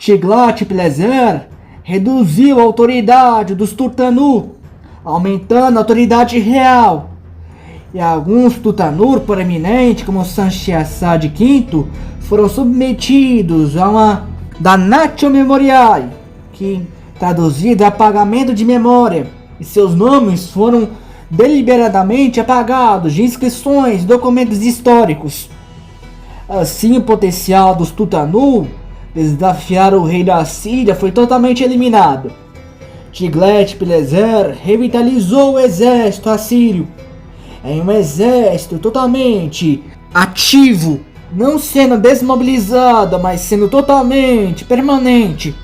Tiglat-Pileser reduziu a autoridade dos Turtanu, aumentando a autoridade real. E alguns Tutanur proeminentes, como Sancheassad V, foram submetidos a uma Damnatio Memoriae, que traduzido é apagamento de memória, e seus nomes foram deliberadamente apagados de inscrições e documentos históricos. Assim, o potencial dos Tutanul desafiar o rei da Síria foi totalmente eliminado. Tiglat-Pileser revitalizou o exército assírio em um exército totalmente ativo, não sendo desmobilizado, mas sendo totalmente permanente.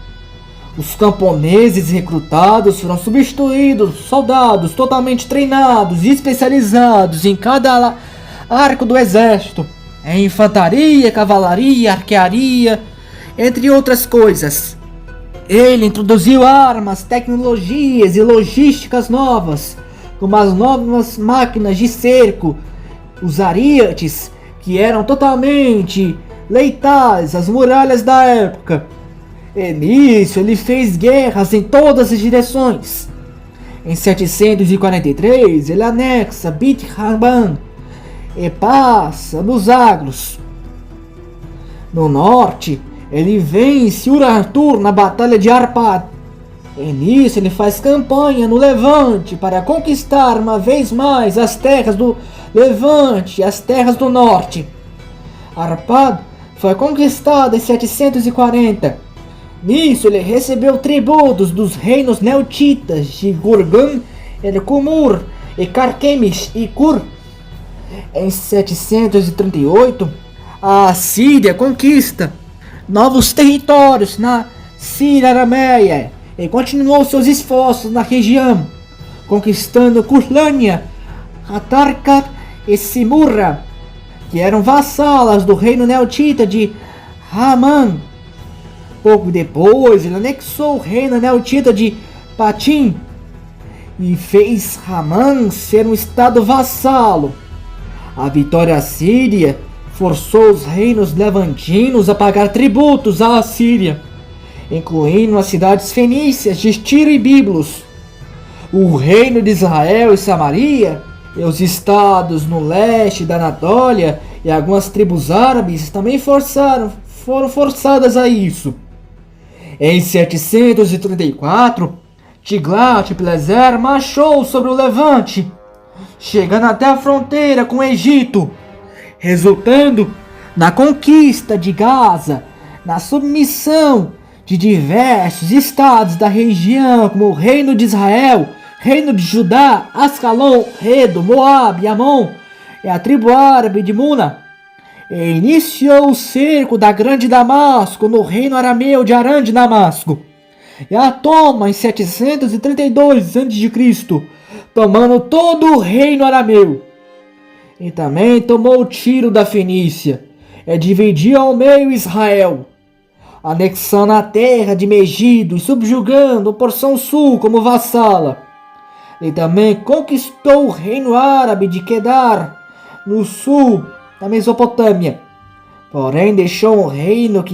Os camponeses recrutados foram substituídos por soldados totalmente treinados e especializados em cada arco do exército, em infantaria, cavalaria, arquearia, entre outras coisas. Ele introduziu armas, tecnologias e logísticas novas, como as novas máquinas de cerco, os ariates, que eram totalmente letais às muralhas da época. E nisso ele fez guerras em todas as direções. Em 743 ele anexa Bit Raban e passa nos Agros. No norte ele vence Ur-Artur na Batalha de Arpad. E nisso ele faz campanha no Levante para conquistar uma vez mais as terras do Levante e as terras do norte. Arpad foi conquistada em 740. Nisso ele recebeu tributos dos reinos neotitas de Gurgan, Erkumur e Carquemis e Kur. Em 738, a Síria conquista novos territórios na Síria Arameia e continuou seus esforços na região, conquistando Curlânia, Atarkat e Simurra, que eram vassalas do reino neotita de Haman. Pouco depois ele anexou o reino neotita de Patim e fez Haman ser um estado vassalo. A vitória assíria forçou os reinos levantinos a pagar tributos à Assíria, incluindo as cidades fenícias de Tiro e Biblos. O reino de Israel e Samaria, e os estados no leste da Anatólia e algumas tribos árabes também foram forçadas a isso. Em 734, Tiglat-Pileser marchou sobre o Levante, chegando até a fronteira com o Egito, resultando na conquista de Gaza, na submissão de diversos estados da região, como o Reino de Israel, Reino de Judá, Ascalon, Edo, Moab, Amon e a tribo árabe de Muna. E iniciou o cerco da Grande Damasco no reino arameu de Arã de Damasco, e a toma em 732 a.C., tomando todo o reino arameu. E também tomou Tiro da Fenícia, e dividiu ao meio Israel, anexando a terra de Megido e subjugando a porção sul como vassala. E também conquistou o reino árabe de Kedar, no sul da Mesopotâmia. Porém deixou um reino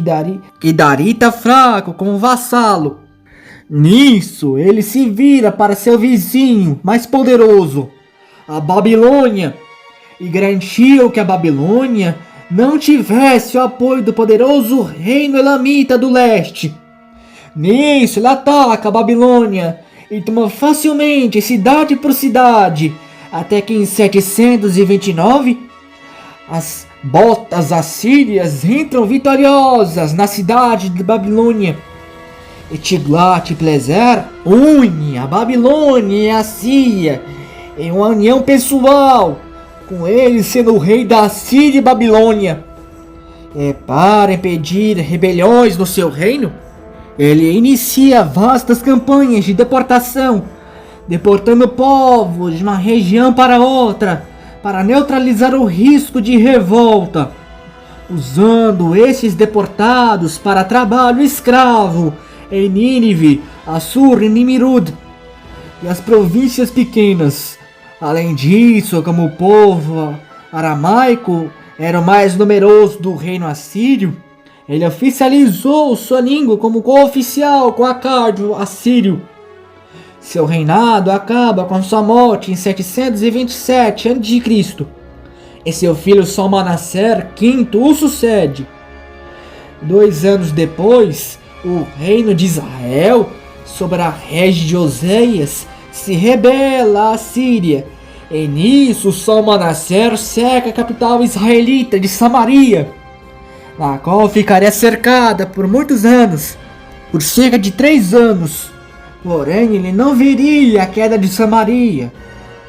Kedarita fraco como vassalo. Nisso ele se vira para seu vizinho mais poderoso, a Babilônia, e garantiu que a Babilônia não tivesse o apoio do poderoso reino elamita do leste. Nisso ele ataca a Babilônia e toma facilmente cidade por cidade, até que em 729 as botas assírias entram vitoriosas na cidade de Babilônia. E Tiglat-Pileser une a Babilônia e a Síria em uma união pessoal, com ele sendo o rei da Síria e Babilônia. E para impedir rebeliões no seu reino, ele inicia vastas campanhas de deportação, deportando povos de uma região para outra, para neutralizar o risco de revolta, usando esses deportados para trabalho escravo em Nínive, Assur e Nimirud e as províncias pequenas. Além disso, como o povo aramaico era o mais numeroso do reino assírio, ele oficializou sua língua como co-oficial com Acádio assírio. Seu reinado acaba com sua morte em 727 a.C. e seu filho Salmanaser V o sucede. 2 anos depois, o reino de Israel, sob a régide de Oséias, se rebela à Síria. E nisso Salmanaser cerca a capital israelita de Samaria, na qual ficaria cercada por muitos anos, por cerca de 3 anos. Porém, ele não viria a queda de Samaria,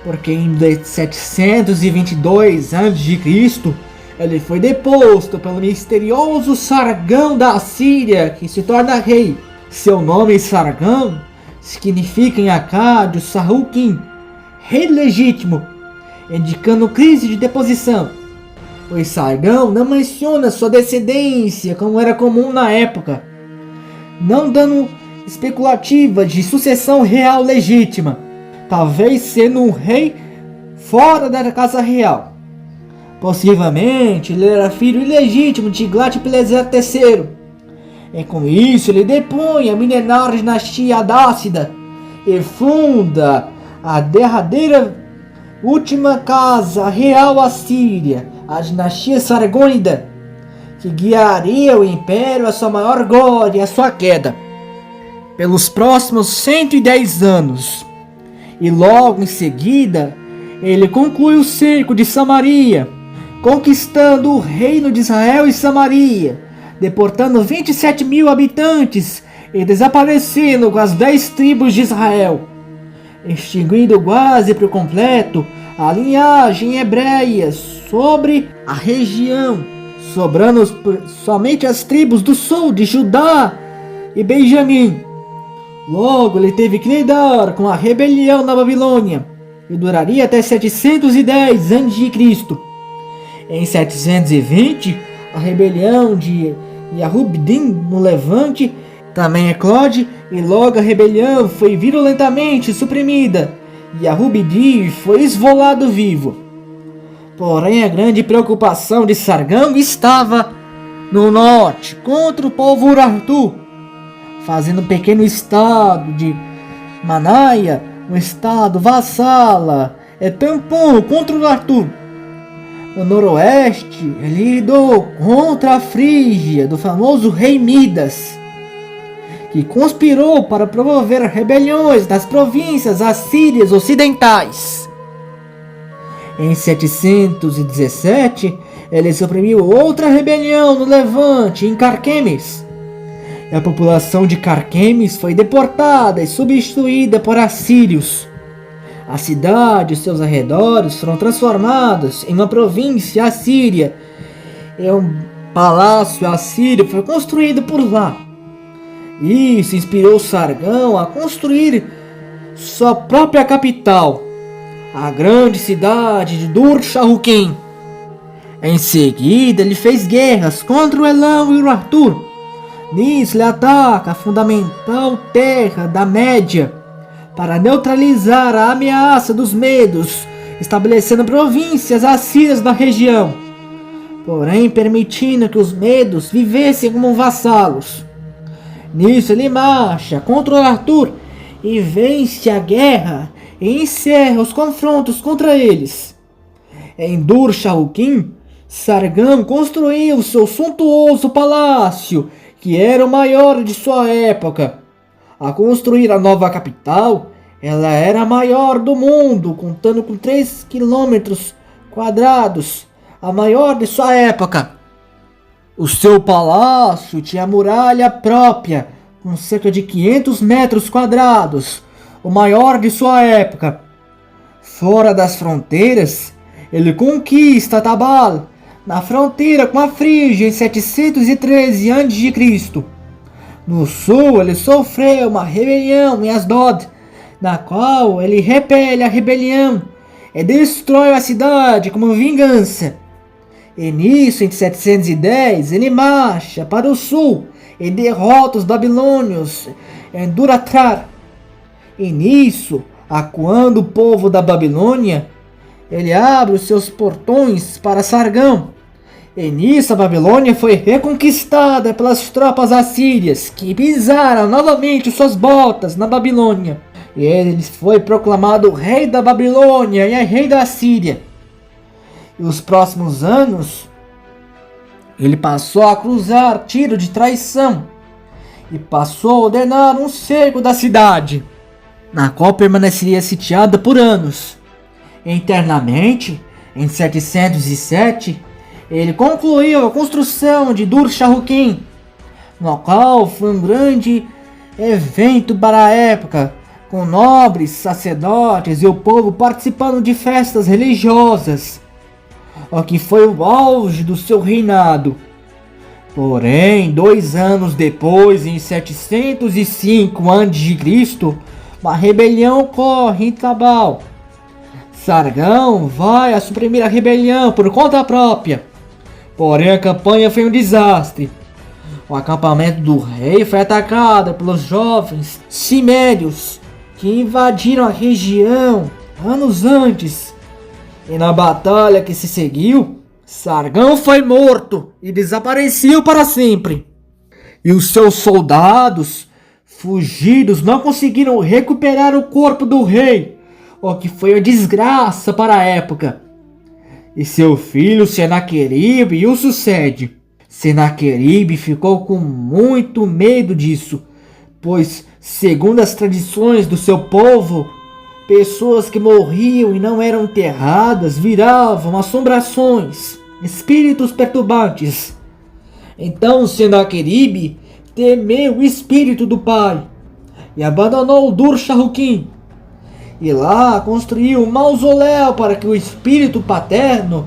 porque em 722 a.C., ele foi deposto pelo misterioso Sargão da Assíria, que se torna rei. Seu nome Sargão significa em acádio Sarruquim, rei legítimo, indicando crise de deposição, pois Sargão não menciona sua descendência como era comum na época, não dando especulativa de sucessão real legítima, talvez sendo um rei fora da casa real. Possivelmente ele era filho ilegítimo de Tiglat-Pileser III, e com isso ele depõe a milenar dinastia Adácida e funda a derradeira última casa real assíria, a dinastia Sargônida, que guiaria o império à sua maior glória e à sua queda pelos próximos 110 anos. E logo em seguida, ele conclui o cerco de Samaria, conquistando o reino de Israel e Samaria, deportando 27.000 habitantes e desaparecendo com as 10 tribos de Israel, extinguindo quase por completo a linhagem hebreia sobre a região, sobrando somente as tribos do sul de Judá e Benjamim. Logo ele teve que lidar com a rebelião na Babilônia, que duraria até 710 a.C. Em 720, a rebelião de Yahubdim no Levante também eclode, e logo a rebelião foi virulentamente suprimida, e Yahubdim foi esfolado vivo. Porém, a grande preocupação de Sargão estava no norte, contra o povo Urartu, fazendo um pequeno estado de Manaia, um estado vassala, tampão contra o Urartu. No noroeste, ele lidou contra a Frígia do famoso rei Midas, que conspirou para promover rebeliões nas províncias assírias ocidentais. Em 717, ele suprimiu outra rebelião no Levante, em Carquemes. A população de Carquemes foi deportada e substituída por assírios. A cidade e seus arredores foram transformados em uma província assíria, e um palácio assírio foi construído por lá. Isso inspirou Sargão a construir sua própria capital, a grande cidade de Dur-Sharruquim. Em seguida, ele fez guerras contra o Elam e o Arthur. Nisso, ele ataca a fundamental terra da Média para neutralizar a ameaça dos medos, estabelecendo províncias assírias na região, porém permitindo que os medos vivessem como vassalos. Nisso, ele marcha contra o Arthur e vence a guerra e encerra os confrontos contra eles. Em Dur-Sharruquim, Sargão construiu seu suntuoso palácio, que era o maior de sua época. A construir a nova capital, ela era a maior do mundo, contando com 3 quilômetros quadrados, a maior de sua época. O seu palácio tinha muralha própria, com cerca de 500 metros quadrados, o maior de sua época. Fora das fronteiras, ele conquista Tabal, na fronteira com a Frígia, em 713 a.C. No sul, ele sofreu uma rebelião em Asdod, na qual ele repele a rebelião e destrói a cidade como vingança. E nisso, em 710, ele marcha para o sul e derrota os babilônios em Duratrar. E nisso, acuando o povo da Babilônia, ele abre os seus portões para Sargão E nisso a Babilônia foi reconquistada pelas tropas assírias, que pisaram novamente suas botas na Babilônia. E ele foi proclamado rei da Babilônia e rei da Síria. E os próximos anos, ele passou a cruzar tiro de traição e passou a ordenar um cerco da cidade, na qual permaneceria sitiada por anos. Internamente, em 707, ele concluiu a construção de Dur-Sharrukin, no qual foi um grande evento para a época, com nobres, sacerdotes e o povo participando de festas religiosas, o que foi o auge do seu reinado. Porém, 2 anos depois, em 705 a.C., uma rebelião ocorre em Tabal. Sargão vai a suprimir a rebelião por conta própria. Porém, a campanha foi um desastre. O acampamento do rei foi atacado pelos jovens cimérios, que invadiram a região anos antes. E na batalha que se seguiu, Sargão foi morto e desapareceu para sempre. E os seus soldados fugidos não conseguiram recuperar o corpo do rei, o que foi uma desgraça para a época. E seu filho Senaqueribe o sucede. Senaqueribe ficou com muito medo disso, pois, segundo as tradições do seu povo, pessoas que morriam e não eram enterradas viravam assombrações, espíritos perturbantes. Então Senaqueribe temeu o espírito do pai e abandonou Dur-Sharrukin. E lá construiu um mausoléu para que o espírito paterno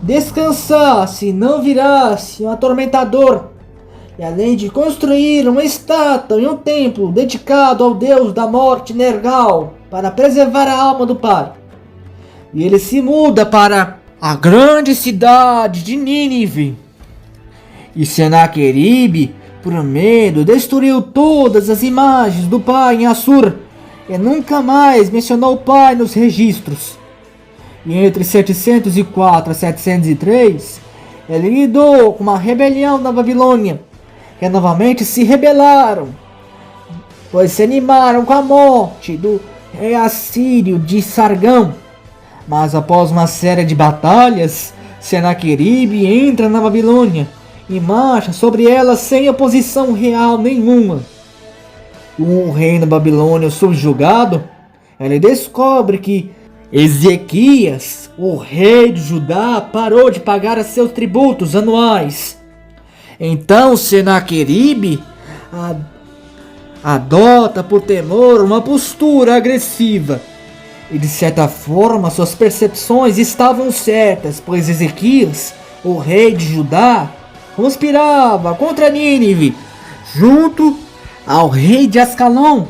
descansasse e não virasse um atormentador. E além de construir uma estátua e um templo dedicado ao deus da morte Nergal, para preservar a alma do pai. E ele se muda para a grande cidade de Nínive. E Senaqueribe, por medo, destruiu todas as imagens do pai em Assur e nunca mais mencionou o pai nos registros. E entre 704 a 703, ele lidou com uma rebelião na Babilônia, que novamente se rebelaram, pois se animaram com a morte do rei assírio de Sargão. Mas após uma série de batalhas, Senaqueribe entra na Babilônia e marcha sobre ela sem oposição real nenhuma. O reino babilônio subjugado, ele descobre que Ezequias, o rei de Judá, parou de pagar seus tributos anuais. Então Senaqueribe adota por temor uma postura agressiva. E de certa forma suas percepções estavam certas, pois Ezequias, o rei de Judá, conspirava contra Nínive, junto ao rei de Ascalon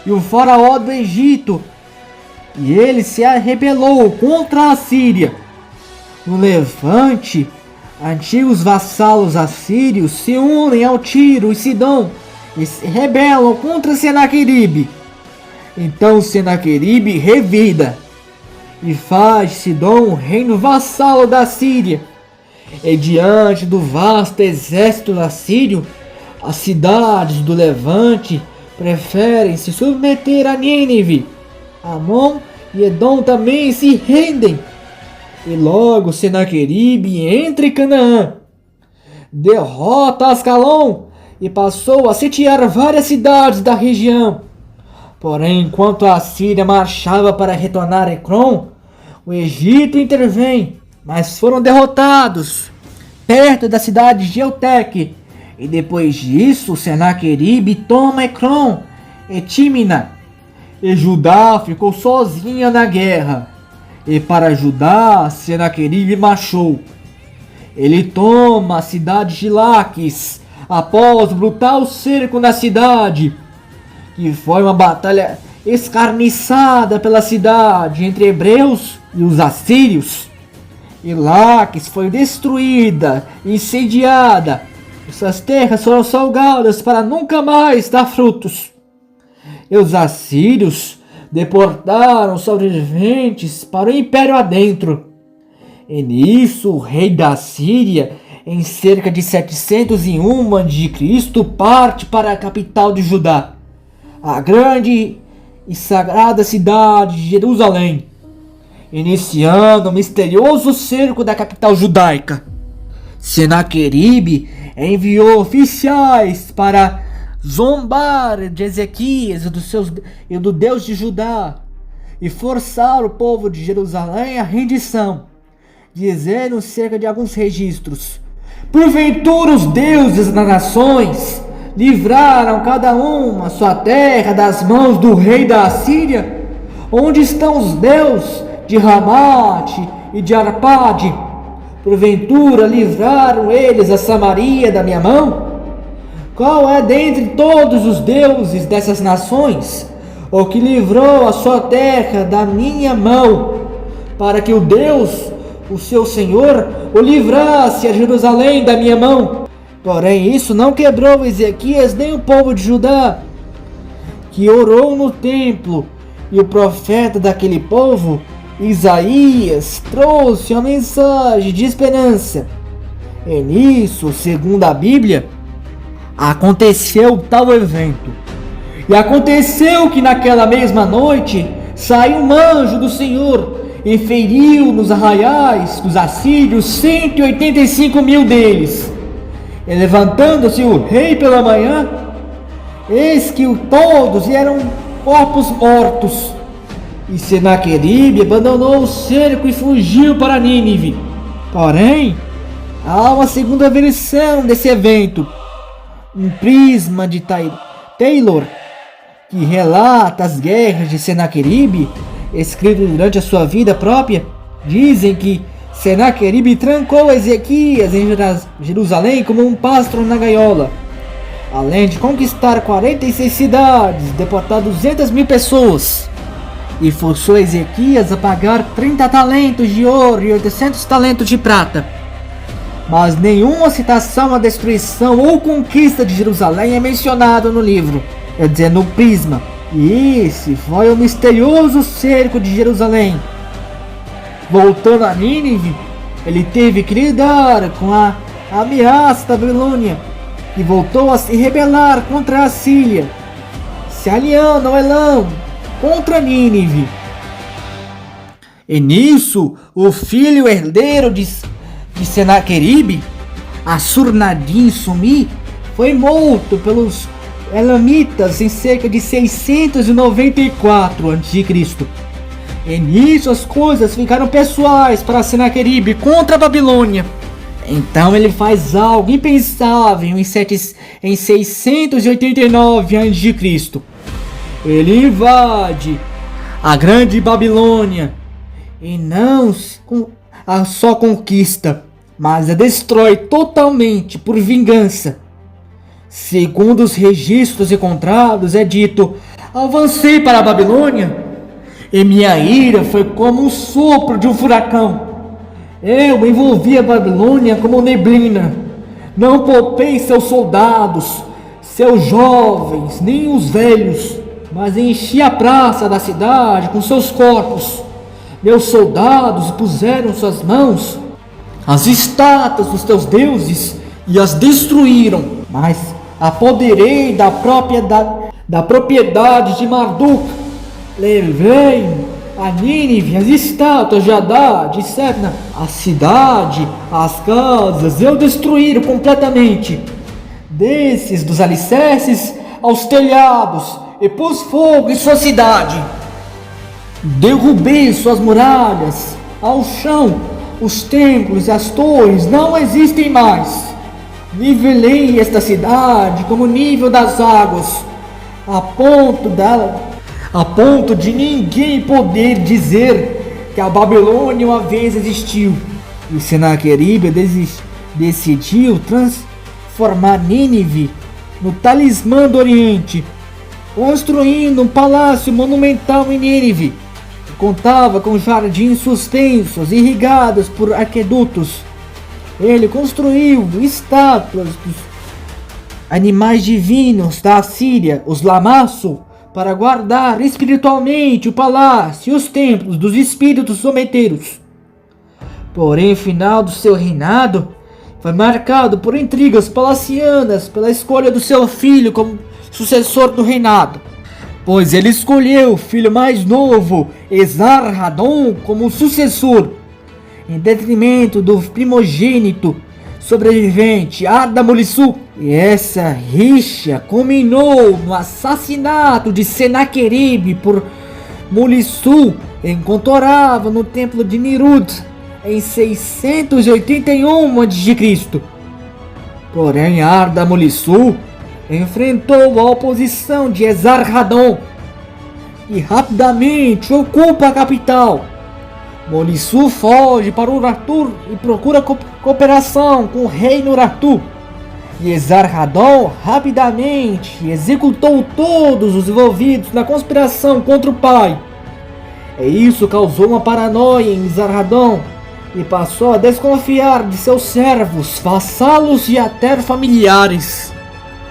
e o faraó do Egito, e ele se rebelou contra a Síria. No Levante, antigos vassalos assírios se unem ao Tiro e Sidom e se rebelam contra Senaqueribe. Então Senaqueribe revida e faz Sidom um reino vassalo da Síria. E diante do vasto exército assírio, as cidades do Levante preferem se submeter a Nínive. Amon e Edom também se rendem. E logo Senaqueribe entra em Canaã, derrota Ascalon e passou a sitiar várias cidades da região. Porém, enquanto a Síria marchava para retornar a Ecrom, o Egito intervém, mas foram derrotados perto da cidade de Eutec. E depois disso, Senaqueribe toma Ecrom e Tímina. E Judá ficou sozinha na guerra. E para Judá, Senaqueribe marchou. Ele toma a cidade de Laquis após brutal cerco na cidade, que foi uma batalha escarniçada pela cidade entre hebreus e os assírios. E Laquis foi destruída, incendiada, e suas terras foram salgadas para nunca mais dar frutos. E os assírios deportaram os sobreviventes para o império adentro. E nisso o rei da Síria em cerca de 701 a.C., parte para a capital de Judá, a grande e sagrada cidade de Jerusalém, iniciando o misterioso cerco da capital judaica. Senaqueribe enviou oficiais para zombar de Ezequias e do Deus de Judá e forçar o povo de Jerusalém à rendição, dizendo cerca de alguns registros: porventura os deuses das nações livraram cada uma sua terra das mãos do rei da Assíria? Onde estão os deuses de Ramate e de Arpade? Porventura livraram eles a Samaria da minha mão? Qual é dentre todos os deuses dessas nações o que livrou a sua terra da minha mão, para que o Deus, o seu Senhor, o livrasse a Jerusalém da minha mão? Porém isso não quebrou Ezequias nem o povo de Judá, que orou no templo, e o profeta daquele povo, Isaías, trouxe uma mensagem de esperança. E nisso, segundo a Bíblia, aconteceu tal evento. E aconteceu que naquela mesma noite saiu um anjo do Senhor e feriu nos arraiais dos assírios 185 mil deles. E levantando-se o rei pela manhã, eis que todos eram corpos mortos. E Senaqueribe abandonou o cerco e fugiu para Nínive. Porém, há uma segunda versão desse evento, um prisma de Taylor, que relata as guerras de Senaqueribe, escrito durante a sua vida própria. Dizem que Senaqueribe trancou Ezequias em Jerusalém como um pássaro na gaiola, além de conquistar 46 cidades, deportar 200 mil pessoas, e forçou Ezequias a pagar 30 talentos de ouro e 800 talentos de prata. Mas nenhuma citação à destruição ou conquista de Jerusalém é mencionada no livro, quer dizer, no prisma. E esse foi o misterioso cerco de Jerusalém. Voltando a Nínive, ele teve que lidar com a ameaça da Babilônia e voltou a se rebelar contra a Assíria, se aliando ao Elam contra Nínive. E nisso, o filho herdeiro de Senaqueribe, Assur-nadin-sumi, foi morto pelos elamitas em cerca de 694 a.C. E nisso as coisas ficaram pessoais para Senaqueribe contra a Babilônia. Então ele faz algo impensável em 689 a.C. Ele invade a grande Babilônia e não a só conquista, mas a destrói totalmente por vingança. Segundo os registros encontrados, é dito: avancei para a Babilônia e minha ira foi como um sopro de um furacão. Eu envolvi a Babilônia como neblina. Não poupei seus soldados, seus jovens, nem os velhos, mas enchi a praça da cidade com seus corpos. Meus soldados puseram suas mãos às estátuas dos teus deuses e as destruíram. Mas apoderei da propriedade de Marduk. Levei a Nínive, as estátuas de Adá, de Sebna, a cidade, as casas, eu destruí completamente, desses dos alicerces aos telhados, e pus fogo em sua cidade. Derrubei suas muralhas ao chão, os templos e as torres não existem mais. Nivelei esta cidade como o nível das águas, a ponto de ninguém poder dizer que a Babilônia uma vez existiu. E Senaqueribe decidiu transformar Nínive no talismã do Oriente, construindo um palácio monumental em Nínive, que contava com jardins suspensos irrigados por aquedutos. Ele construiu estátuas dos animais divinos da Assíria, os Lamassu, para guardar espiritualmente o palácio e os templos dos espíritos zombeteiros. Porém, no final do seu reinado, foi marcado por intrigas palacianas pela escolha do seu filho como sucessor do reinado, pois ele escolheu o filho mais novo, Esarhaddon, como sucessor, em detrimento do primogênito sobrevivente, Ardamulisu. E essa rixa culminou no assassinato de Senaqueribe por Mulisu, enquanto orava no templo de Nirud, em 681 a.C. Porém, Ardamulisu enfrentou a oposição de Esarhaddon e rapidamente ocupa a capital. Mulisu foge para Urartu e procura cooperação com o rei Urartu. E Esarhaddon rapidamente executou todos os envolvidos na conspiração contra o pai. E isso causou uma paranoia em Esarhaddon e passou a desconfiar de seus servos, vassalos e até familiares,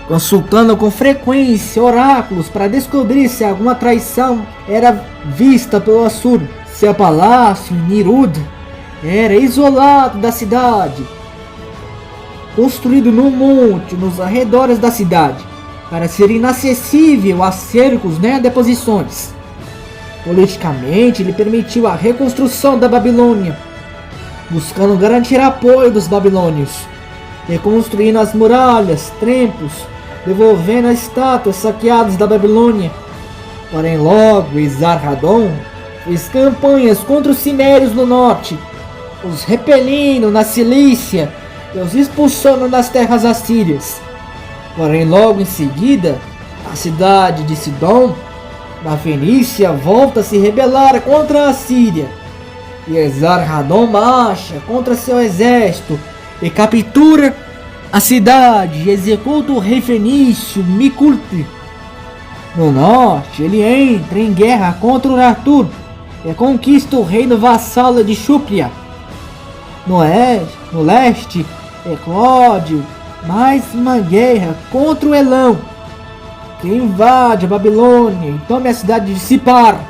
consultando com frequência oráculos para descobrir se alguma traição era vista pelo Assur. Seu palácio em Nirud era isolado da cidade, construído num monte nos arredores da cidade, para ser inacessível a cercos nem a deposições. Politicamente, ele permitiu a reconstrução da Babilônia, buscando garantir apoio dos babilônios, reconstruindo as muralhas, templos, devolvendo as estátuas saqueadas da Babilônia. Porém, logo Esarhaddon fez campanhas contra os cimérios no norte, os repelindo na Cilícia e os expulsando das terras assírias. Porém, logo em seguida, a cidade de Sidom, na Fenícia, volta a se rebelar contra a Síria. E Esarhaddon marcha contra seu exército e captura a cidade e executa o rei fenício Miculti. No norte, ele entra em guerra contra Urartu e conquista o reino vassalo de Chúplia. No leste, eclode mais uma guerra contra o Elão, que invade a Babilônia e toma a cidade de Sipar.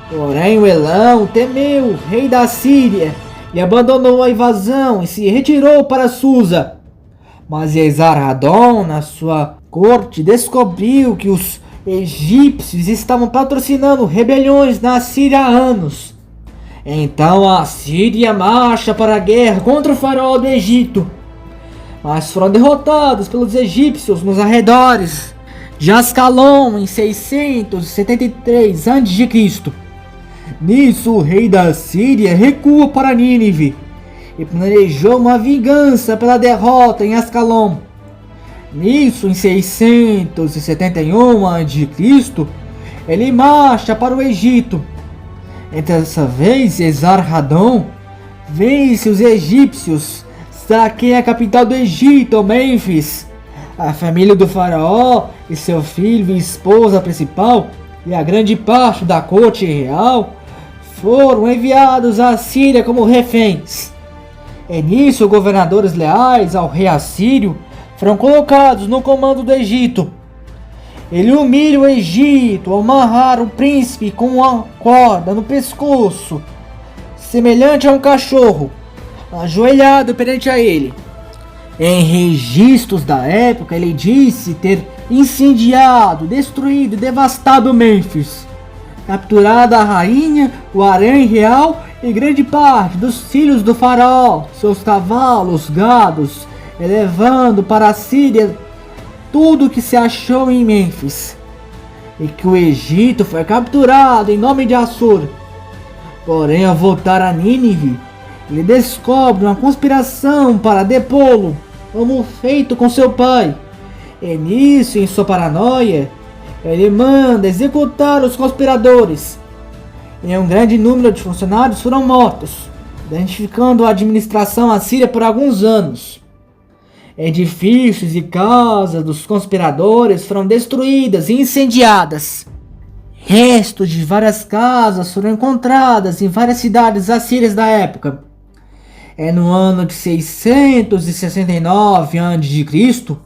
Porém, o Elão temeu o rei da Síria e abandonou a invasão e se retirou para Susa. Mas Esarhaddon, na sua corte, descobriu que os egípcios estavam patrocinando rebeliões na Síria há anos. Então a Síria marcha para a guerra contra o faraó do Egito, mas foram derrotados pelos egípcios nos arredores de Ascalon em 673 a.C. Nisso, o rei da Síria recua para Nínive e planejou uma vingança pela derrota em Ascalon. Nisso, em 671 a.C., ele marcha para o Egito. E dessa vez, Esarhaddon vence os egípcios, saqueia a capital do Egito, Mênfis. A família do faraó e seu filho e esposa principal e a grande parte da corte real foram enviados à Síria como reféns. E nisso, governadores leais ao rei assírio foram colocados no comando do Egito. Ele humilha o Egito ao amarrar o príncipe com uma corda no pescoço, semelhante a um cachorro, ajoelhado perante a ele. Em registros da época, ele disse ter incendiado, destruído e devastado Mênfis, capturado a rainha, o harém real e grande parte dos filhos do faraó, seus cavalos, gados, elevando para a Síria tudo que se achou em Mênfis, e que o Egito foi capturado em nome de Assur. Porém, ao voltar a Nínive, ele descobre uma conspiração para depô-lo, como feito com seu pai. E nisso, em sua paranoia, ele manda executar os conspiradores. E um grande número de funcionários foram mortos, identificando a administração assíria por alguns anos. Edifícios e casas dos conspiradores foram destruídas e incendiadas. Restos de várias casas foram encontradas em várias cidades assírias da época. No ano de 669 a.C.,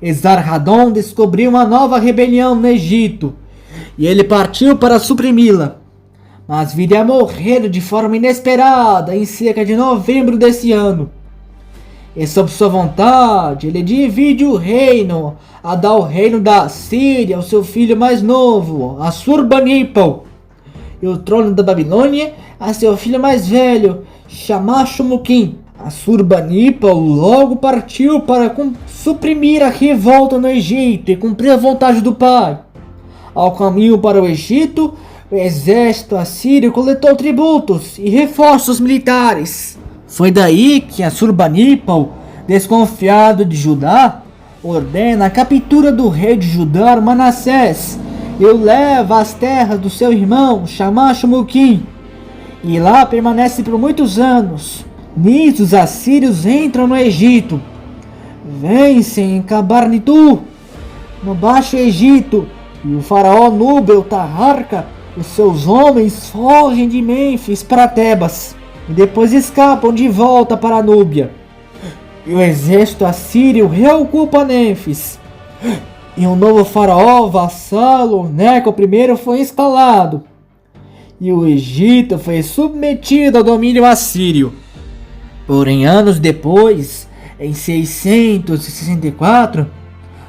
Esarhaddon descobriu uma nova rebelião no Egito e ele partiu para suprimi-la, mas viria a morrer de forma inesperada em cerca de novembro desse ano. E sob sua vontade, ele divide o reino, a dar o reino da Síria ao seu filho mais novo, Assurbanipal, e o trono da Babilônia a seu filho mais velho, Shamash-shum-ukin. Assurbanipal logo partiu para suprimir a revolta no Egito e cumprir a vontade do pai. Ao caminho para o Egito, o exército assírio coletou tributos e reforços militares. Foi daí que Assurbanipal, desconfiado de Judá, ordena a captura do rei de Judá, Manassés, e o leva às terras do seu irmão, Shamash-shum-ukin, e lá permanece por muitos anos. Nisso os assírios entram no Egito, vencem em Cabarnitu, no Baixo Egito, e o faraó Núbio Taharka e seus homens fogem de Mênfis para Tebas e depois escapam de volta para a Núbia. E o exército assírio reocupa Mênfis. E um novo faraó, vassalo, Neco I, foi instalado. E o Egito foi submetido ao domínio assírio. Porém, anos depois, em 664,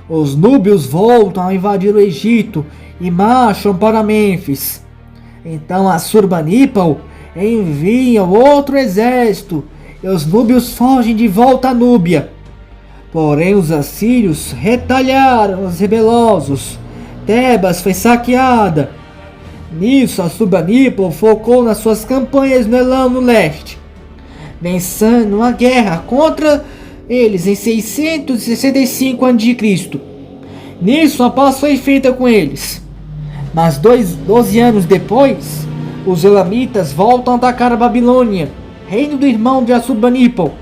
os núbios voltam a invadir o Egito e marcham para Mênfis. Então Assurbanipal envia outro exército e os núbios fogem de volta à Núbia. Porém os assírios retalharam os rebeliosos. Tebas foi saqueada. Nisso Assurbanipal focou nas suas campanhas no Elam no leste, vencendo uma guerra contra eles em 665 a.C. Nisso a paz foi feita com eles. Mas 12 anos depois, os elamitas voltam a atacar a Babilônia, reino do irmão de Assurbanipal.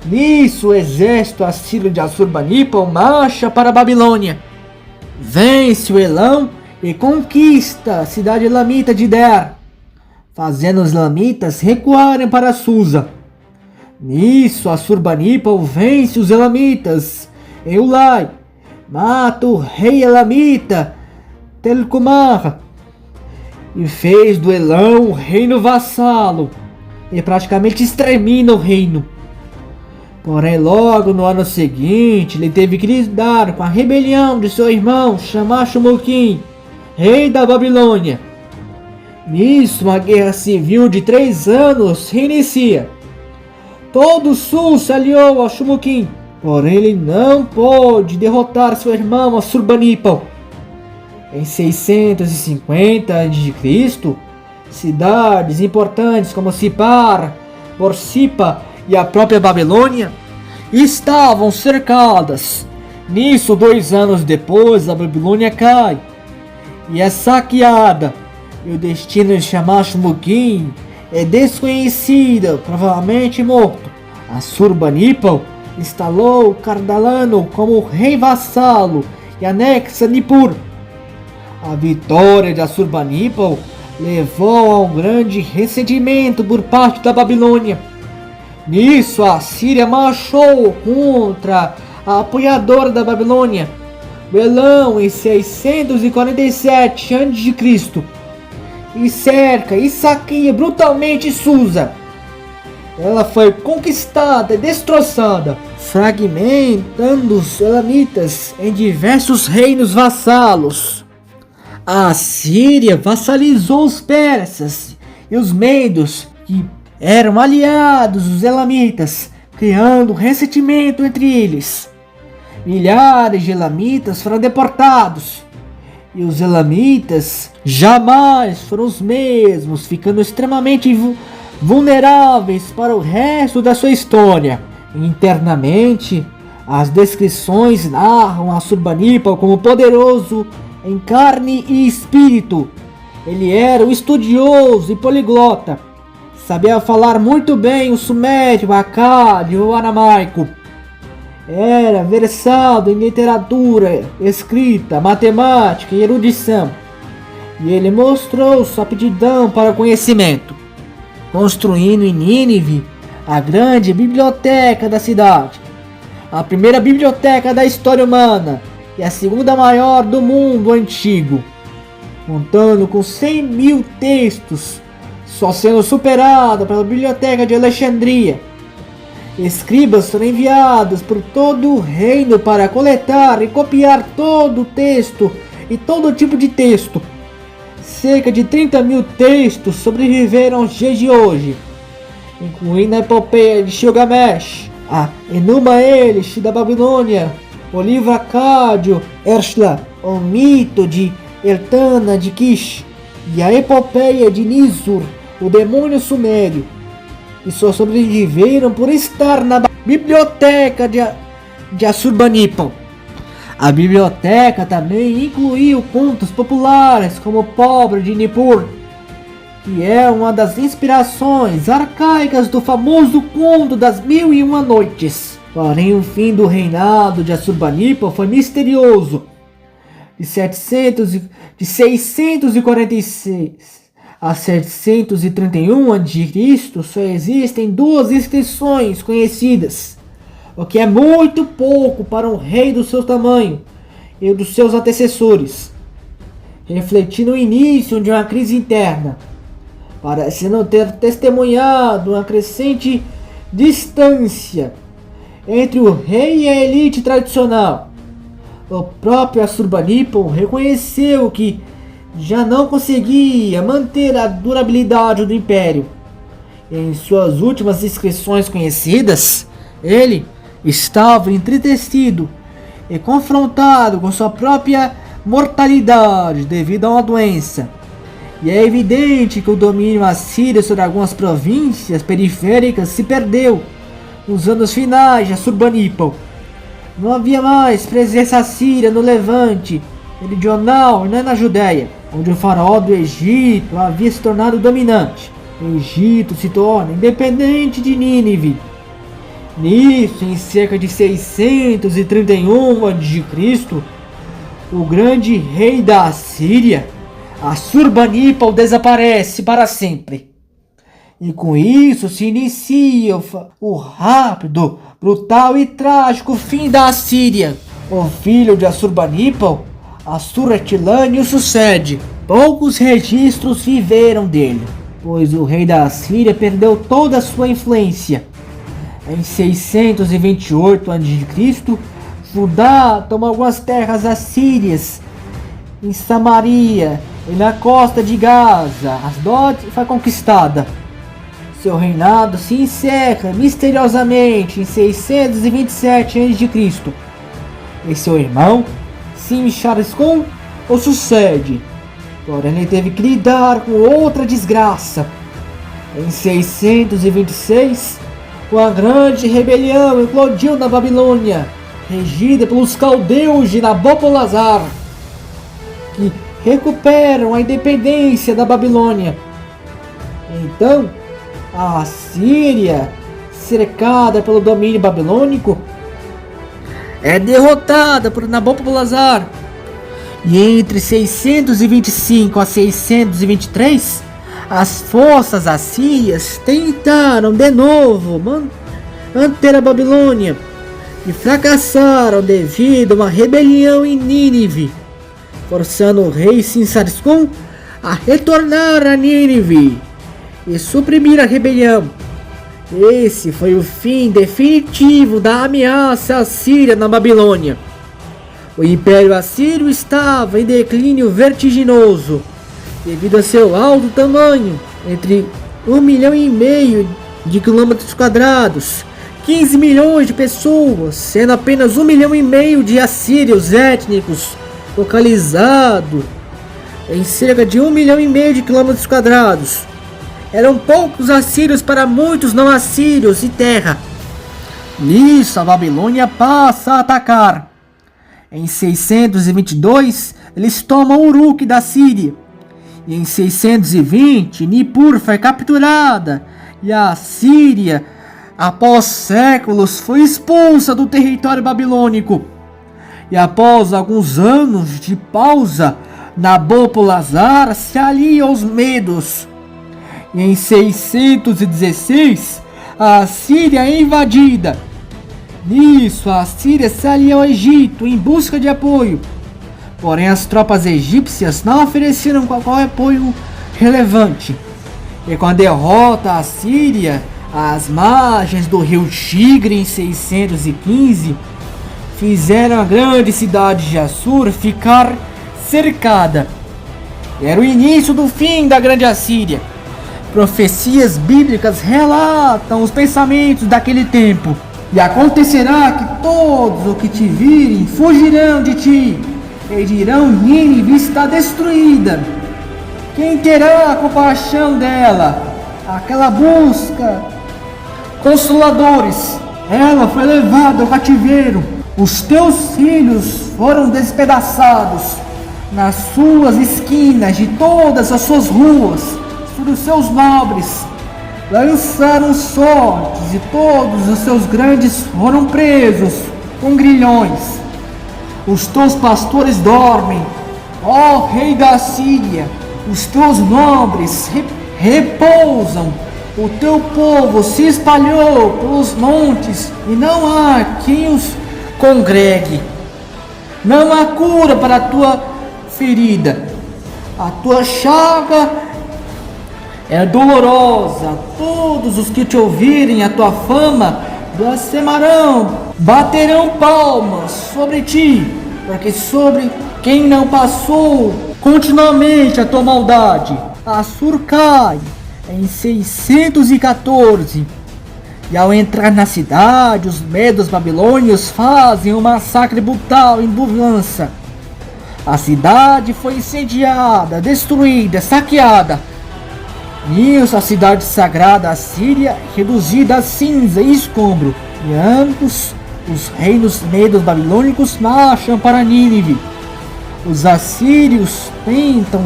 Nisso o exército assírio de Assurbanipal marcha para a Babilônia, vence o Elam e conquista a cidade elamita de Der, fazendo os elamitas recuarem para Susa. Nisso Assurbanipal vence os elamitas em Ulai, mata o rei elamita Telcumar e fez do Elam um reino vassalo e praticamente extermina o reino. Porém, logo no ano seguinte, ele teve que lidar com a rebelião de seu irmão Shamash-shum-ukin, rei da Babilônia. Nisso, uma guerra civil de 3 anos se inicia. Todo o sul se aliou a Shum-ukin, porém ele não pôde derrotar seu irmão Assurbanipal. Em 650 a.C., cidades importantes como Sipar, Borsippa e a própria Babilônia estavam cercadas. Nisso, 2 anos depois, a Babilônia cai e é saqueada. E o destino de Shamash-shum-ukin é desconhecido, provavelmente morto. Assurbanipal instalou Cardalano como rei vassalo e anexa Nippur. A vitória de Assurbanipal levou a um grande ressentimento por parte da Babilônia. Nisso a Síria marchou contra a apoiadora da Babilônia, Elam, em 647 a.C. e cerca e saqueia brutalmente Susa. Ela foi conquistada e destroçada, fragmentando os elamitas em diversos reinos vassalos. A Síria vassalizou os persas e os medos, que eram aliados dos elamitas, criando um ressentimento entre eles. Milhares de elamitas foram deportados, e os elamitas jamais foram os mesmos, ficando extremamente vulneráveis para o resto da sua história. Internamente, as descrições narram Assurbanipal como poderoso em carne e espírito. Ele era um estudioso e poliglota, sabia falar muito bem o sumério, o acádio e o aramaico. Era versado em literatura, escrita, matemática e erudição. E ele mostrou sua aptidão para o conhecimento, construindo em Nínive a grande biblioteca da cidade, a primeira biblioteca da história humana e a segunda maior do mundo antigo, contando com 100.000 textos, só sendo superada pela biblioteca de Alexandria. Escribas foram enviados por todo o reino para coletar e copiar todo o texto e todo tipo de texto. Cerca de 30.000 textos sobreviveram aos dias de hoje, incluindo a epopeia de Gilgamesh, a Enuma Elish da Babilônia, o livro Acádio Ershla, o mito de Eltana de Kish e a epopeia de Nisur, o demônio sumério, e só sobreviveram por estar na biblioteca de Assurbanipal. A biblioteca também incluiu contos populares como o Pobre de Nippur, que é uma das inspirações arcaicas do famoso conto das 1001 Noites. Porém, o fim do reinado de Assurbanipal foi misterioso. De 646 a 731 a.C. só existem 2 inscrições conhecidas, o que é muito pouco para um rei do seu tamanho e dos seus antecessores, refletindo o início de uma crise interna. Parece não ter testemunhado uma crescente distância entre o rei e a elite tradicional. O próprio Assurbanipal reconheceu que já não conseguia manter a durabilidade do império. Em suas últimas inscrições conhecidas, ele estava entristecido e confrontado com sua própria mortalidade devido a uma doença. E é evidente que o domínio assírio sobre algumas províncias periféricas se perdeu nos anos finais de Assurbanipal. Não havia mais presença assíria no Levante meridional e nem na Judéia, onde o faraó do Egito havia se tornado dominante. O Egito se torna independente de Nínive. Nisso, em cerca de 631 a.C., o grande rei da Assíria, Assurbanipal, desaparece para sempre. E com isso se inicia o rápido, brutal e trágico fim da Assíria. O filho de Assurbanipal, Assur-Etilane, o sucede. Poucos registros viveram dele, pois o rei da Assíria perdeu toda a sua influência. Em 628 a.C., Judá tomou algumas terras assírias em Samaria e na costa de Gaza. Asdod foi conquistada. Seu reinado se encerra misteriosamente em 627 a.C. e seu irmão, Sim-Chariscon, o sucede. Porém, ele teve que lidar com outra desgraça. Em 626, uma grande rebelião eclodiu na Babilônia, regida pelos caldeus de Nabopolassar, que recuperam a independência da Babilônia. Então, a Assíria, cercada pelo domínio babilônico, é derrotada por Nabopolassar. E entre 625 a 623, as forças assírias tentaram de novo manter a Babilônia e fracassaram devido a uma rebelião em Nínive, forçando o rei Sim-Chariscon a retornar a Nínive e suprimir a rebelião. Esse foi o fim definitivo da ameaça assíria na Babilônia. O Império Assírio estava em declínio vertiginoso devido a seu alto tamanho, entre 1,5 milhão de quilômetros quadrados, 15 milhões de pessoas, sendo apenas 1,5 milhão de assírios étnicos localizados em cerca de 1,5 milhão de quilômetros quadrados. Eram poucos assírios para muitos não assírios e terra. Nisso, a Babilônia passa a atacar. Em 622, eles tomam Uruk da Síria. E em 620, Nippur foi capturada e a Síria, após séculos, foi expulsa do território babilônico. E após alguns anos de pausa, Nabopolassar se alia aos medos. E em 616, a Síria é invadida. Nisso, a Síria se alia ao Egito em busca de apoio. Porém, as tropas egípcias não ofereceram qualquer apoio relevante. E com a derrota assíria, Às margens do rio Tigre, em 615, fizeram a grande cidade de Assur ficar cercada. Era o início do fim da grande Assíria. Profecias bíblicas relatam os pensamentos daquele tempo. E acontecerá que todos os que te virem fugirão de ti, e dirão: Nínive está destruída. Quem terá compaixão dela? Aquela busca consoladores. Ela foi levada ao cativeiro. Os teus filhos foram despedaçados nas suas esquinas de todas as suas ruas. Os seus nobres lançaram sortes e todos os seus grandes foram presos com grilhões. Os teus pastores dormem, ó rei da Síria. Os teus nobres repousam. O teu povo se espalhou pelos montes e não há quem os congregue. Não há cura para a tua ferida. A tua chaga é dolorosa. Todos os que te ouvirem a tua fama blasfemarão, baterão palmas sobre ti, porque sobre quem não passou continuamente a tua maldade. Assur cai em 614, e ao entrar na cidade, os medos babilônios fazem um massacre brutal em vingança. A cidade foi incendiada, destruída, saqueada. Nisso, a cidade sagrada assíria reduzida a cinza e escombro, e ambos os reinos medos babilônicos marcham para Nínive. Os assírios tentam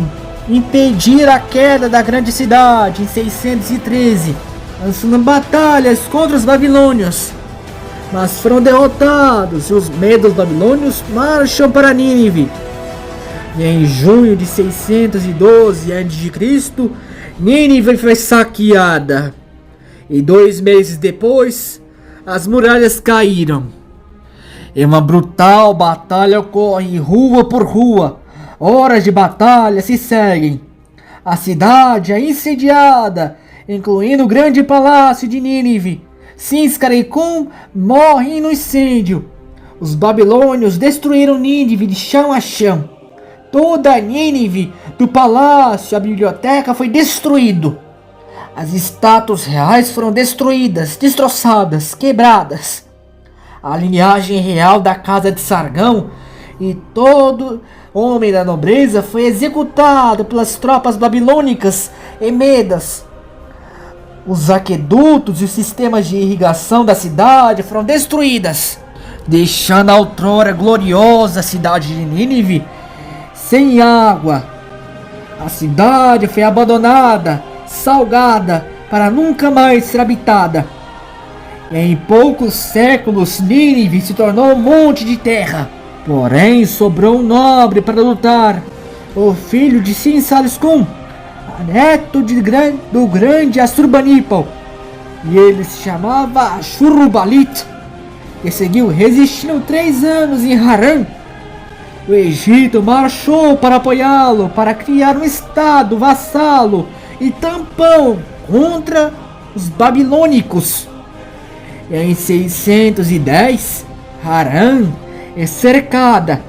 impedir a queda da grande cidade em 613, lançando batalhas contra os babilônios, mas foram derrotados e os medos babilônios marcham para Nínive. E em junho de 612 a.C., Nínive foi saqueada, e 2 meses depois, as muralhas caíram. E uma brutal batalha ocorre rua por rua. Horas de batalha se seguem. A cidade é incendiada, incluindo o grande palácio de Nínive. Síscara e Cum morrem no incêndio. Os babilônios destruíram Nínive de chão a chão. Toda Nínive, do palácio à biblioteca, foi destruído. As estátuas reais foram destruídas, destroçadas, quebradas. A linhagem real da casa de Sargão e todo homem da nobreza foi executado pelas tropas babilônicas e medas. Os aquedutos e os sistemas de irrigação da cidade foram destruídos, deixando a outrora gloriosa cidade de Nínive sem água. A cidade foi abandonada, salgada, para nunca mais ser habitada. Em poucos séculos, Nínive se tornou um monte de terra. Porém, sobrou um nobre para lutar, o filho de Sin-Saliscum, neto do grande Assurbanipal. E ele se chamava Ashurbanipal, que seguiu resistindo 3 anos em Harã. O Egito marchou para apoiá-lo, para criar um estado vassalo e tampão contra os babilônicos. E em 610, Harã é cercada.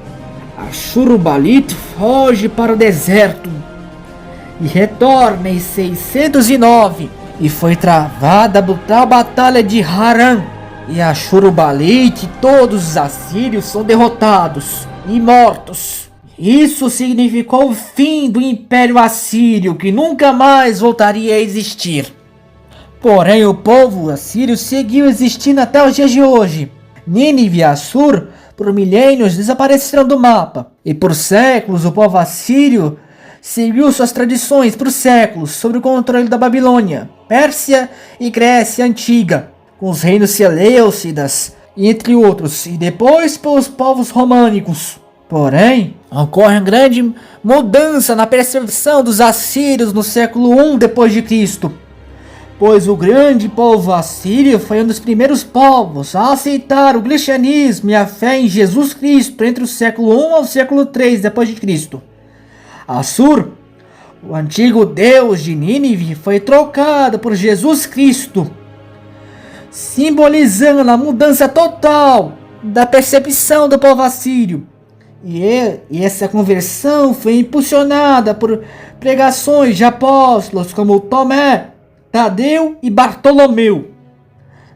Ashurbanipal foge para o deserto e retorna em 609, e foi travada a brutal batalha de Harã. E Ashurbanipal e todos os assírios são derrotados e mortos. Isso significou o fim do Império Assírio, que nunca mais voltaria a existir. Porém, o povo assírio seguiu existindo até os dias de hoje. Nínive e Assur, por milênios, desapareceram do mapa. E por séculos, o povo assírio seguiu suas tradições por séculos sob o controle da Babilônia, Pérsia e Grécia Antiga, com os reinos seleucidas, entre outros, e depois pelos povos românicos. Porém, ocorre uma grande mudança na percepção dos assírios no século I d.C., pois o grande povo assírio foi um dos primeiros povos a aceitar o cristianismo e a fé em Jesus Cristo entre o século I ao século III d.C. Assur, o antigo deus de Nínive, foi trocado por Jesus Cristo, simbolizando a mudança total da percepção do povo assírio. E essa conversão foi impulsionada por pregações de apóstolos como Tomé, Tadeu e Bartolomeu.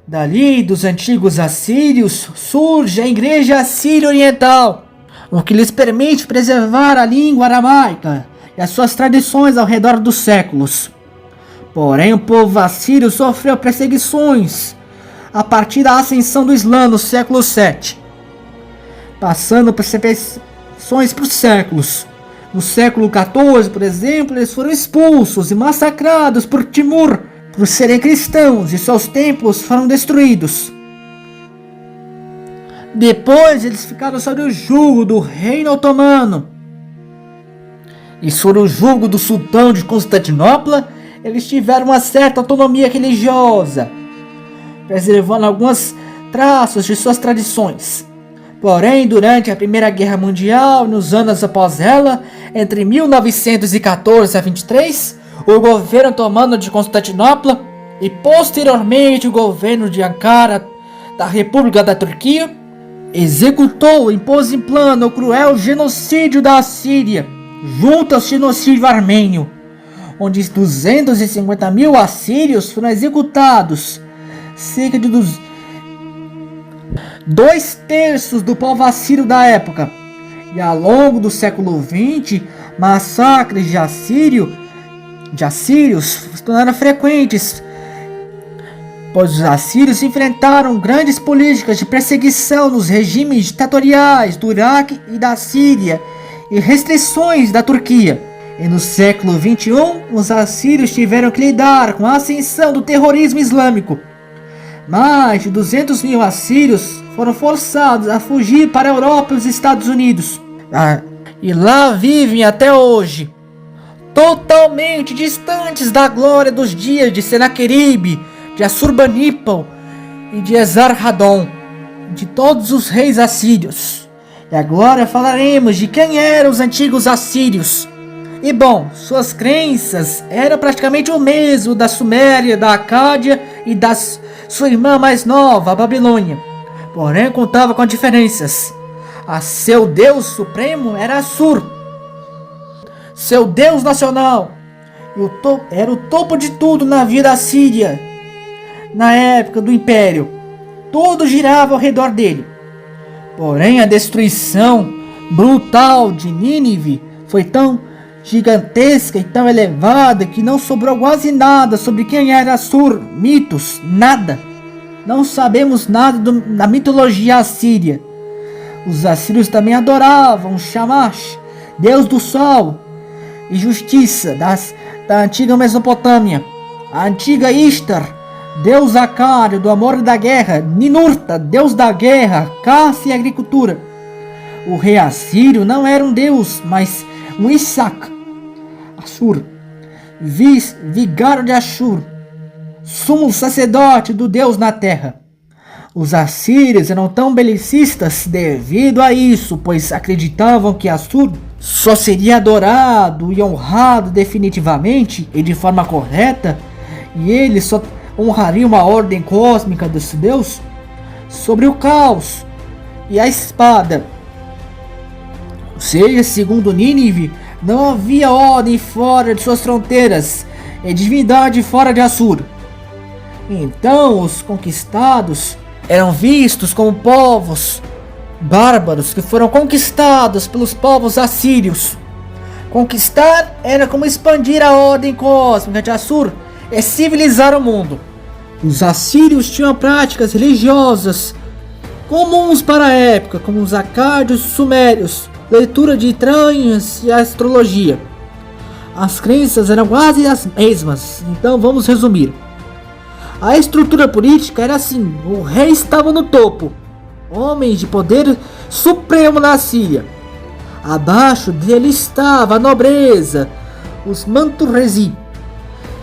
Dali, dos antigos assírios, surge a Igreja Assíria Oriental, o que lhes permite preservar a língua aramaica e as suas tradições ao redor dos séculos. Porém, o povo assírio sofreu perseguições a partir da ascensão do Islã no século VII, passando por perseguições por séculos. No século XIV, por exemplo, eles foram expulsos e massacrados por Timur por serem cristãos e seus templos foram destruídos. Depois eles ficaram sob o jugo do reino otomano e sob o jugo do sultão de Constantinopla. Eles tiveram uma certa autonomia religiosa, preservando alguns traços de suas tradições. Porém, durante a Primeira Guerra Mundial, nos anos após ela, entre 1914 a 23, o governo otomano de Constantinopla e posteriormente o governo de Ankara da República da Turquia executou e impôs em plano o cruel genocídio da Assíria, junto ao genocídio armênio, onde 250 mil assírios foram executados, cerca de 2/3 do povo assírio da época. E ao longo do século XX, massacres de assírios se tornaram frequentes, pois os assírios enfrentaram grandes políticas de perseguição nos regimes ditatoriais do Iraque e da Síria e restrições da Turquia. E no século XXI, os assírios tiveram que lidar com a ascensão do terrorismo islâmico. Mais de 200 mil assírios foram forçados a fugir para a Europa e os Estados Unidos. E lá vivem até hoje, totalmente distantes da glória dos dias de Senaqueribe, de Assurbanipal e de Esarhaddon, de todos os reis assírios. E agora falaremos de quem eram os antigos assírios. E bom, suas crenças eram praticamente o mesmo da Suméria, da Acádia e da sua irmã mais nova, a Babilônia. Porém, contava com diferenças. Seu deus supremo era Assur, seu deus nacional, e era o topo de tudo na vida assíria. Na época do Império, tudo girava ao redor dele. Porém, a destruição brutal de Nínive foi tão gigantesca e tão elevada que não sobrou quase nada sobre quem era Assur, mitos, nada. Não sabemos nada da mitologia assíria. Os assírios também adoravam Shamash, deus do sol e justiça da antiga Mesopotâmia, a antiga Ishtar, deus acário do amor e da guerra, Ninurta, deus da guerra, caça e agricultura. O rei assírio não era um deus, mas um Isaac, Assur, vigário de Assur, sumo sacerdote do deus na terra. Os assírios eram tão belicistas devido a isso, pois acreditavam que Assur só seria adorado e honrado definitivamente e de forma correta, e eles só honrariam uma ordem cósmica desse deus sobre o caos e a espada. Ou seja, segundo Nínive, não havia ordem fora de suas fronteiras e divindade fora de Assur. Então os conquistados eram vistos como povos bárbaros que foram conquistados pelos povos assírios. Conquistar era como expandir a ordem cósmica de Assur e civilizar o mundo. Os assírios tinham práticas religiosas comuns para a época, como os acádios e sumérios, leitura de entranhas e astrologia. As crenças eram quase as mesmas, então vamos resumir. A estrutura política era assim: o rei estava no topo, homens de poder supremo na Síria. Abaixo dele estava a nobreza, os Manturrezi,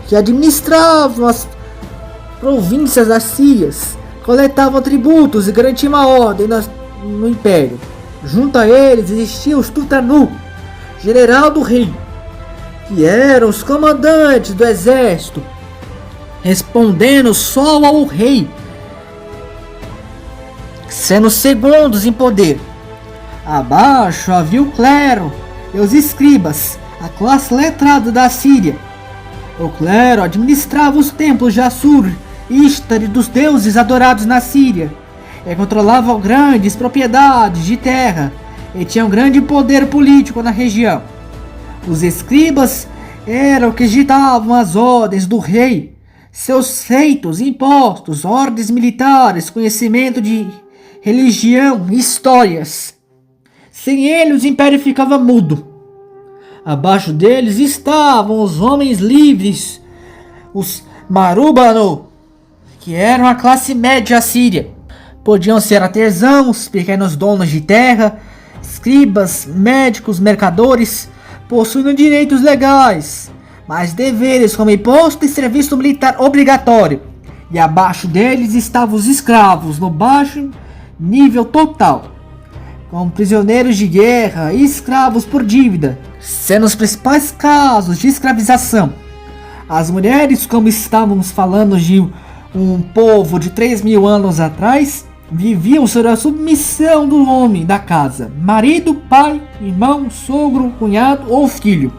que administravam as províncias assírias, coletavam tributos e garantiam a ordem no império. Junto a eles existia os Tutanu, general do rei, que eram os comandantes do exército, respondendo só ao rei sendo segundos em poder. Abaixo havia o clero e os escribas, a classe letrada da Síria. O clero administrava os templos de Assur, Ishtar e dos deuses adorados na Síria, e controlava grandes propriedades de terra e tinha um grande poder político na região. Os escribas eram que ditavam as ordens do rei, seus feitos, impostos, ordens militares, conhecimento de religião e histórias. Sem ele, o império ficava mudo. Abaixo deles estavam os homens livres, os Marúbano, que eram a classe média assíria. Podiam ser artesãos, pequenos donos de terra, escribas, médicos, mercadores, possuindo direitos legais, mas deveres como imposto e serviço militar obrigatório. E abaixo deles estavam os escravos, no baixo nível total, como prisioneiros de guerra e escravos por dívida, sendo os principais casos de escravização. As mulheres, como estávamos falando de um povo de 3.000 anos atrás, viviam sob a submissão do homem da casa, marido, pai, irmão, sogro, cunhado ou filho.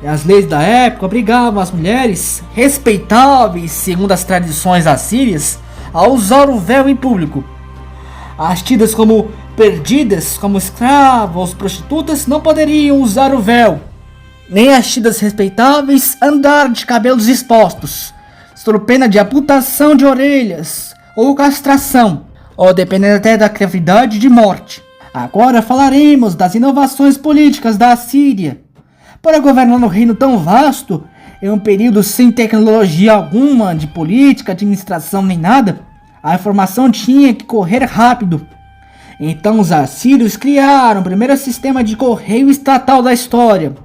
E as leis da época obrigavam as mulheres, respeitáveis segundo as tradições assírias, a usar o véu em público. As tidas como perdidas, como escravas ou prostitutas, não poderiam usar o véu. Nem as tidas respeitáveis andar de cabelos expostos, sob pena de amputação de orelhas ou castração, ou dependendo até da gravidade, de morte. Agora falaremos das inovações políticas da Assíria. Para governar um reino tão vasto, em um período sem tecnologia alguma de política, administração nem nada, a informação tinha que correr rápido. Então os assírios criaram o primeiro sistema de correio estatal da história.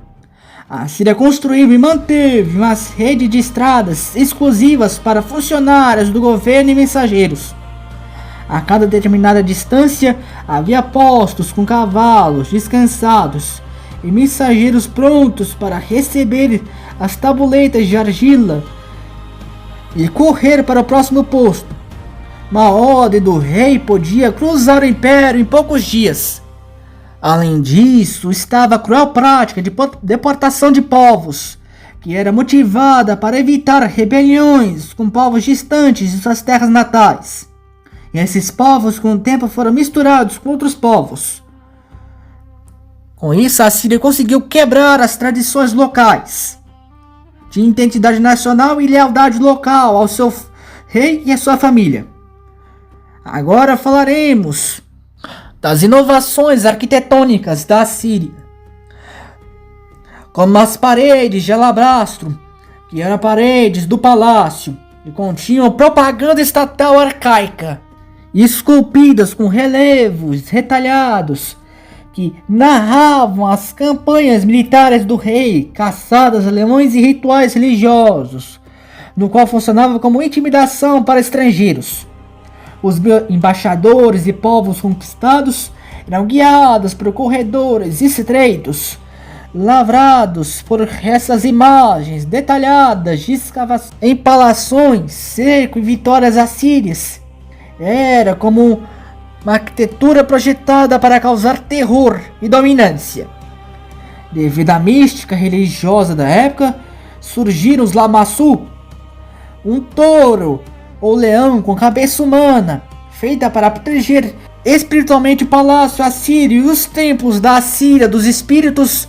A Síria construiu e manteve uma rede de estradas exclusivas para funcionários do governo e mensageiros. A cada determinada distância havia postos com cavalos descansados e mensageiros prontos para receber as tabuletas de argila e correr para o próximo posto. Uma ordem do rei podia cruzar o império em poucos dias. Além disso, estava a cruel prática de deportação de povos, que era motivada para evitar rebeliões com povos distantes de suas terras natais. E esses povos com o tempo foram misturados com outros povos. Com isso, a Síria conseguiu quebrar as tradições locais de identidade nacional e lealdade local ao seu rei e à sua família. Agora falaremos das inovações arquitetônicas da Síria, como as paredes de alabastro, que eram paredes do palácio e continham propaganda estatal arcaica, esculpidas com relevos retalhados que narravam as campanhas militares do rei, caçadas alemães e rituais religiosos, no qual funcionava como intimidação para estrangeiros. Os embaixadores e povos conquistados eram guiados por corredores estreitos, lavrados por essas imagens detalhadas de escavações em palações, cerco e vitórias assírias. Era como uma arquitetura projetada para causar terror e dominância. Devido à mística religiosa da época, surgiram os lamassu, um touro ou leão com cabeça humana, feita para proteger espiritualmente o palácio assírio e os templos da Assíria dos espíritos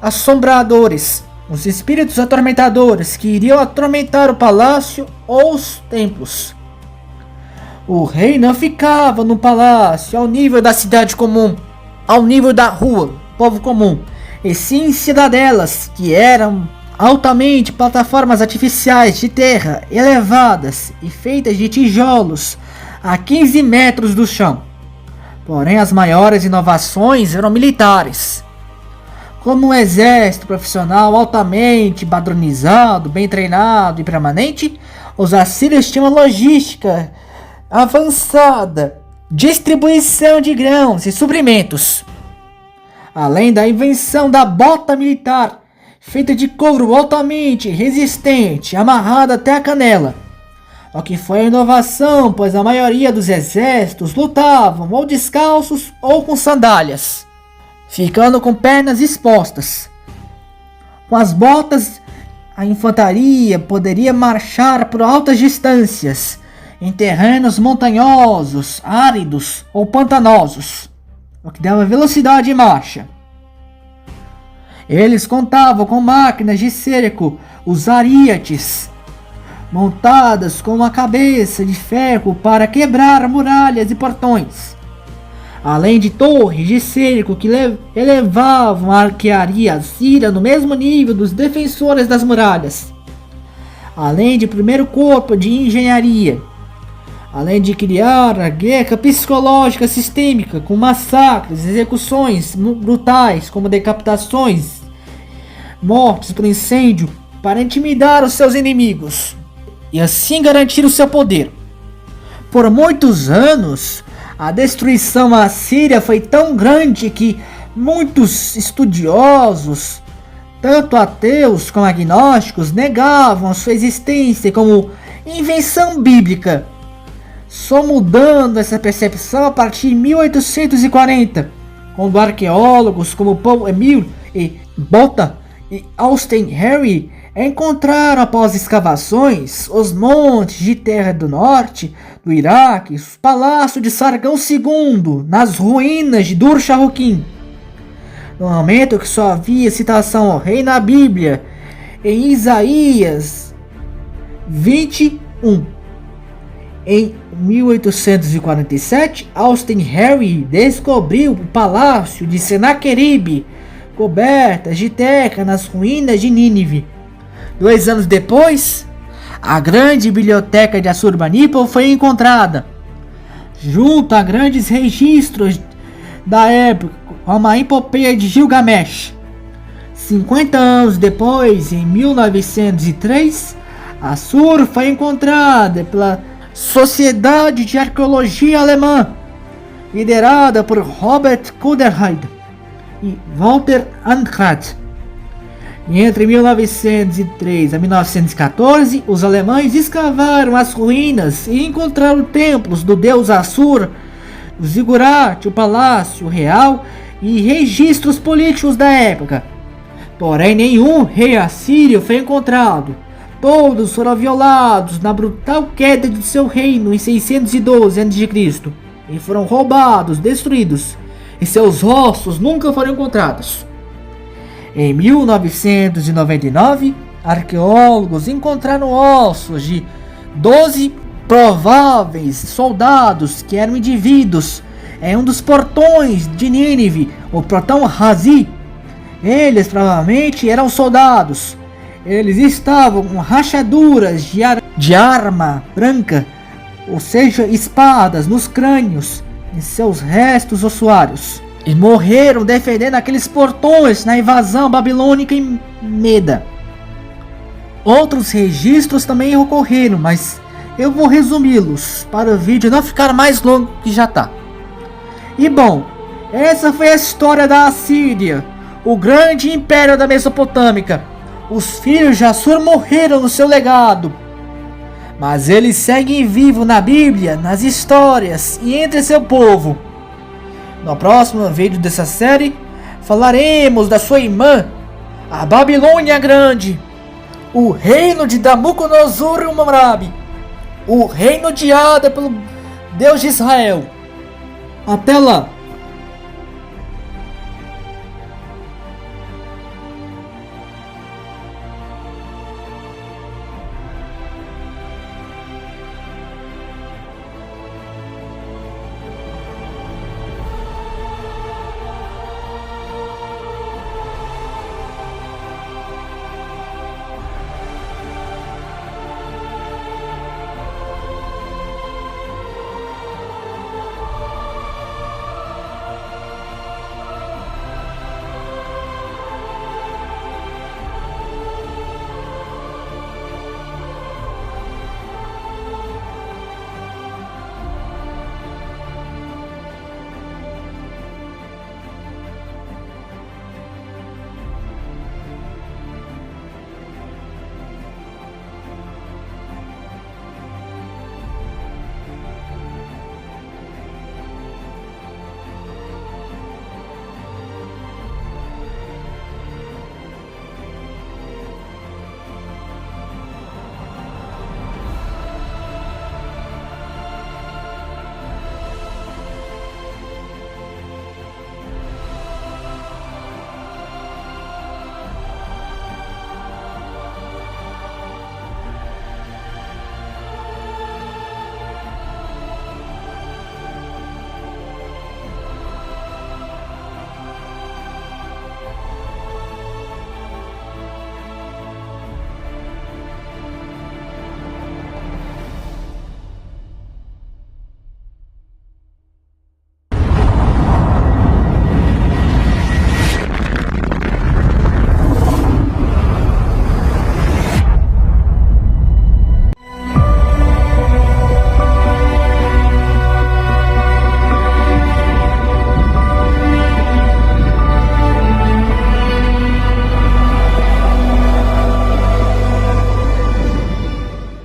assombradores, os espíritos atormentadores que iriam atormentar o palácio ou os templos. O rei não ficava no palácio ao nível da cidade comum, ao nível da rua, povo comum, e sim cidadelas, que eram altamente plataformas artificiais de terra elevadas e feitas de tijolos a 15 metros do chão. Porém, as maiores inovações eram militares. Como um exército profissional altamente padronizado, bem treinado e permanente, os assírios tinham uma logística avançada, distribuição de grãos e suprimentos, além da invenção da bota militar, feita de couro altamente resistente, amarrada até a canela. o que foi inovação, pois a maioria dos exércitos lutavam ou descalços ou com sandálias, ficando com pernas expostas. Com as botas, a infantaria poderia marchar por altas distâncias, em terrenos montanhosos, áridos ou pantanosos, o que dava velocidade de marcha. Eles contavam com máquinas de cerco, os ariates, montadas com uma cabeça de ferro para quebrar muralhas e portões, além de torres de cerco que elevavam a arquearia assíria no mesmo nível dos defensores das muralhas, além de primeiro corpo de engenharia, além de criar a guerra psicológica sistêmica com massacres, execuções brutais como decapitações, mortes por incêndio para intimidar os seus inimigos e assim garantir o seu poder. Por muitos anos, a destruição assíria foi tão grande que muitos estudiosos, tanto ateus como agnósticos, negavam sua existência como invenção bíblica, só mudando essa percepção a partir de 1840, quando arqueólogos como Paul Emile e Botta e Austin Harry encontraram após escavações os montes de terra do norte do Iraque, o palácio de Sargão II nas ruínas de Dur-Sharrukin. No momento que só havia citação ao rei na Bíblia, em Isaías 21. Em 1847, Austin Harry descobriu o palácio de Senaqueribe, cobertas de terra nas ruínas de Nínive. 2 anos depois, a grande biblioteca de Assurbanipal foi encontrada, junto a grandes registros da época, como a epopeia de Gilgamesh. 50 anos depois, em 1903, Assur foi encontrada pela Sociedade de Arqueologia Alemã, liderada por Robert Kuderheide e Walter Anhalt. E entre 1903 a 1914, os alemães escavaram as ruínas e encontraram templos do deus Assur, o zigurate, o palácio real e registros políticos da época. Porém, nenhum rei assírio foi encontrado. Todos foram violados na brutal queda de seu reino em 612 a.C. e foram roubados, destruídos, e seus ossos nunca foram encontrados. Em 1999, arqueólogos encontraram ossos de 12 prováveis soldados que eram indivíduos em um dos portões de Nínive, o portão Razi. Eles provavelmente eram soldados. Eles estavam com rachaduras de arma branca, ou seja, espadas nos crânios e seus restos ossuários. E morreram defendendo aqueles portões na invasão babilônica em Meda. Outros registros também ocorreram, mas eu vou resumi-los para o vídeo não ficar mais longo que já está. E bom, essa foi a história da Assíria, o grande império da Mesopotâmica. Os filhos de Assur morreram no seu legado, mas eles seguem vivos na Bíblia, nas histórias e entre seu povo. No próximo vídeo dessa série, falaremos da sua irmã, a Babilônia Grande, o reino de Nabucodonosor e Hammurabi, o reino odiado pelo Deus de Israel. Até lá!